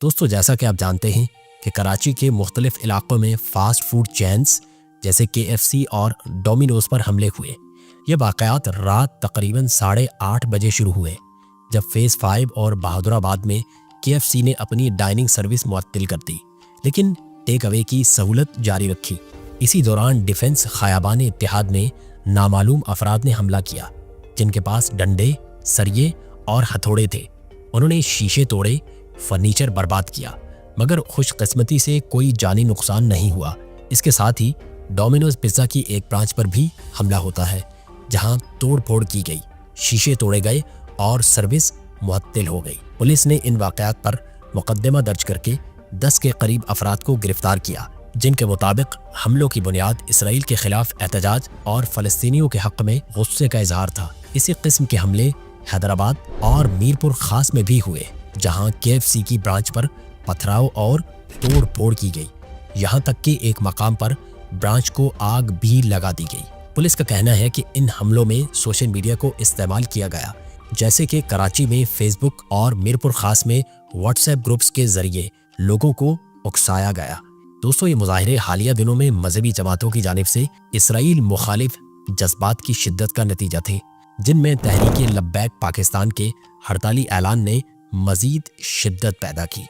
دوستو جیسا کہ آپ جانتے ہیں کہ کراچی کے مختلف علاقوں میں فاسٹ فوڈ چینز جیسے KFC اور ڈومینوز پر حملے ہوئے۔ یہ واقعات رات تقریباً 8:30 بجے شروع ہوئے جب فیز 5 اور بہادر آباد میں KFC نے اپنی ڈائننگ سروس معطل کر دی، لیکن ٹیک اوے کی سہولت جاری رکھی۔ اسی دوران ڈیفنس خیابان اتحاد میں نامعلوم افراد نے حملہ کیا جن کے پاس ڈنڈے، سریے اور ہتھوڑے تھے۔ انہوں نے شیشے توڑے، فرنیچر برباد کیا، مگر خوش قسمتی سے کوئی جانی نقصان نہیں ہوا۔ اس کے ساتھ ہی ڈومینوز پیزا کی ایک برانچ پر بھی حملہ ہوتا ہے جہاں توڑ پھوڑ کی گئی، شیشے توڑے گئے اور سروس معطل ہو گئی۔ پولیس نے ان واقعات پر مقدمہ درج کر کے 10 کے قریب افراد کو گرفتار کیا جن کے مطابق حملوں کی بنیاد اسرائیل کے خلاف احتجاج اور فلسطینیوں کے حق میں غصے کا اظہار تھا۔ اسی قسم کے حملے حیدرآباد اور میرپور خاص میں بھی ہوئے جہاں KFC کی برانچ پر پتھراؤ اور توڑ پھوڑ کی گئی، یہاں تک کہ ایک مقام پر برانچ کو آگ بھی لگا دی گئی۔ پولیس کا کہنا ہے کہ ان حملوں میں سوشل میڈیا کو استعمال کیا گیا، جیسے کہ کراچی میں فیس بک اور میرپور خاص میں واٹس ایپ گروپس کے ذریعے لوگوں کو اکسایا گیا۔ دوستو یہ مظاہرے حالیہ دنوں میں مذہبی جماعتوں کی جانب سے اسرائیل مخالف جذبات کی شدت کا نتیجہ تھے، جن میں تحریک لبیک پاکستان کے ہڑتالی اعلان نے مزید شدت پیدا کی۔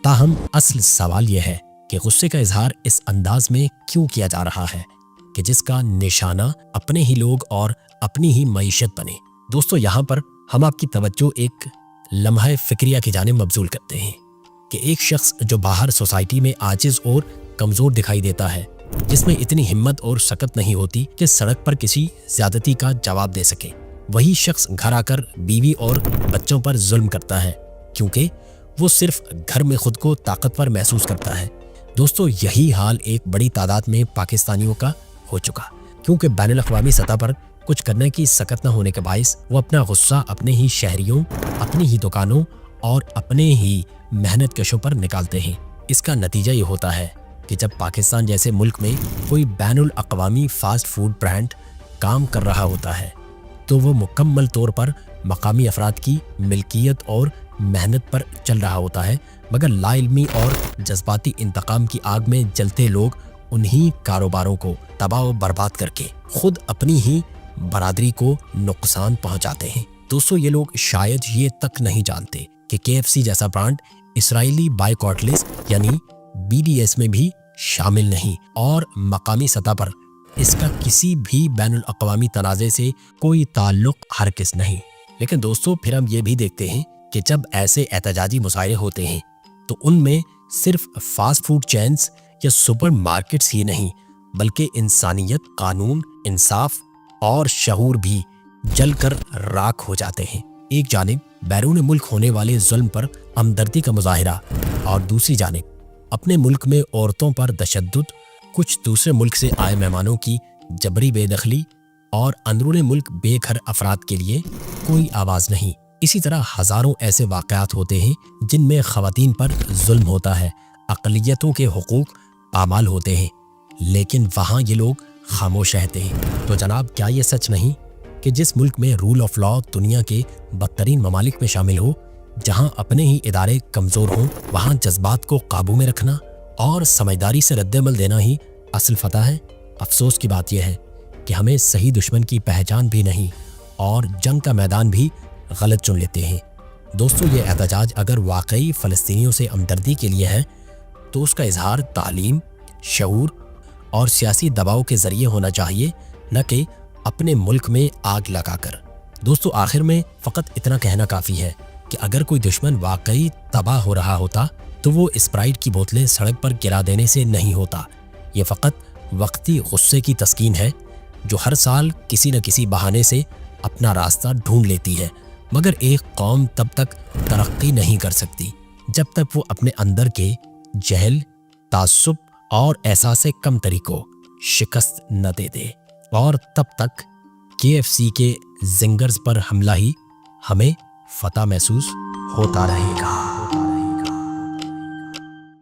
تاہم اصل سوال یہ ہے کہ غصے کا اظہار اس انداز میں کیوں کیا جا رہا ہے کہ جس کا نشانہ اپنے ہی لوگ اور اپنی ہی معیشت بنے۔ دوستو یہاں پر ہم آپ کی توجہ ایک لمحہ فکریہ کی جانب مبذول کرتے ہیں کہ ایک شخص جو باہر سوسائٹی میں عاجز اور کمزور دکھائی دیتا ہے، جس میں اتنی ہمت اور سکت نہیں ہوتی کہ سڑک پر کسی زیادتی کا جواب دے سکے، وہی شخص گھر آ کر بیوی اور بچوں پر ظلم کرتا ہے کیونکہ وہ صرف گھر میں خود کو طاقتور محسوس کرتا ہے۔ دوستو یہی حال ایک بڑی تعداد میں پاکستانیوں کا ہو چکا، کیونکہ بین الاقوامی سطح پر کچھ کرنے کی سکت نہ ہونے کے باعث وہ اپنا غصہ اپنے ہی شہریوں، اپنی ہی دکانوں اور اپنے ہی محنت کشوں پر نکالتے ہیں۔ اس کا نتیجہ یہ ہوتا ہے کہ جب پاکستان جیسے ملک میں کوئی بین الاقوامی فاسٹ فوڈ برانڈ کام کر رہا ہوتا ہے تو وہ مکمل طور پر مقامی افراد کی ملکیت اور محنت پر چل رہا ہوتا ہے، مگر لا علمی اور جذباتی انتقام کی آگ میں جلتے لوگ انہی کاروباروں کو تباہ و برباد کر کے خود اپنی ہی برادری کو نقصان پہنچاتے ہیں۔ دوستو یہ لوگ شاید یہ تک نہیں جانتے کہ KFC جیسا برانڈ اسرائیلی بائیکاٹ لسٹ یعنی BDS میں بھی شامل نہیں اور مقامی سطح پر اس کا کسی بھی بین الاقوامی تنازع سے کوئی تعلق ہرگز نہیں۔ لیکن دوستو پھر ہم یہ بھی دیکھتے ہیں کہ جب ایسے احتجاجی مظاہرے ہوتے ہیں تو ان میں صرف فاسٹ فوڈ چینز یا سپر مارکیٹس ہی نہیں بلکہ انسانیت، قانون، انصاف اور شعور بھی جل کر راکھ ہو جاتے ہیں۔ ایک جانب بیرون ملک ہونے والے ظلم پر ہمدردی کا مظاہرہ اور دوسری جانب اپنے ملک میں عورتوں پر تشدد، کچھ دوسرے ملک سے آئے مہمانوں کی جبری بے دخلی اور اندرون ملک بے گھر افراد کے لیے کوئی آواز نہیں۔ اسی طرح ہزاروں ایسے واقعات ہوتے ہیں جن میں خواتین پر ظلم ہوتا ہے، اقلیتوں کے حقوق پامال ہوتے ہیں، لیکن وہاں یہ لوگ خاموش رہتے ہیں۔ تو جناب کیا یہ سچ نہیں کہ جس ملک میں رول آف لا دنیا کے بدترین ممالک میں شامل ہو، جہاں اپنے ہی ادارے کمزور ہوں، وہاں جذبات کو قابو میں رکھنا اور سمجھداری سے رد عمل دینا ہی اصل فتح ہے؟ افسوس کی بات یہ ہے کہ ہمیں صحیح دشمن کی پہچان بھی نہیں اور جنگ کا میدان بھی غلط چن لیتے ہیں۔ دوستو یہ احتجاج اگر واقعی فلسطینیوں سے ہمدردی کے لیے ہے تو اس کا اظہار تعلیم، شعور اور سیاسی دباؤ کے ذریعے ہونا چاہیے، نہ کہ اپنے ملک میں آگ لگا کر۔ دوستو آخر میں فقط اتنا کہنا کافی ہے کہ اگر کوئی دشمن واقعی تباہ ہو رہا ہوتا تو وہ اسپرائٹ کی بوتلیں سڑک پر گرا دینے سے نہیں ہوتا۔ یہ فقط وقتی غصے کی تسکین ہے جو ہر سال کسی نہ کسی بہانے سے اپنا راستہ ڈھونڈ لیتی ہے، مگر ایک قوم تب تک ترقی نہیں کر سکتی جب تک وہ اپنے اندر کے جہل، تعصب اور احساس کم تری کو شکست نہ دے دے، اور تب تک KFC کے زنگرز پر حملہ ہی ہمیں فتح محسوس ہوتا رہے گا۔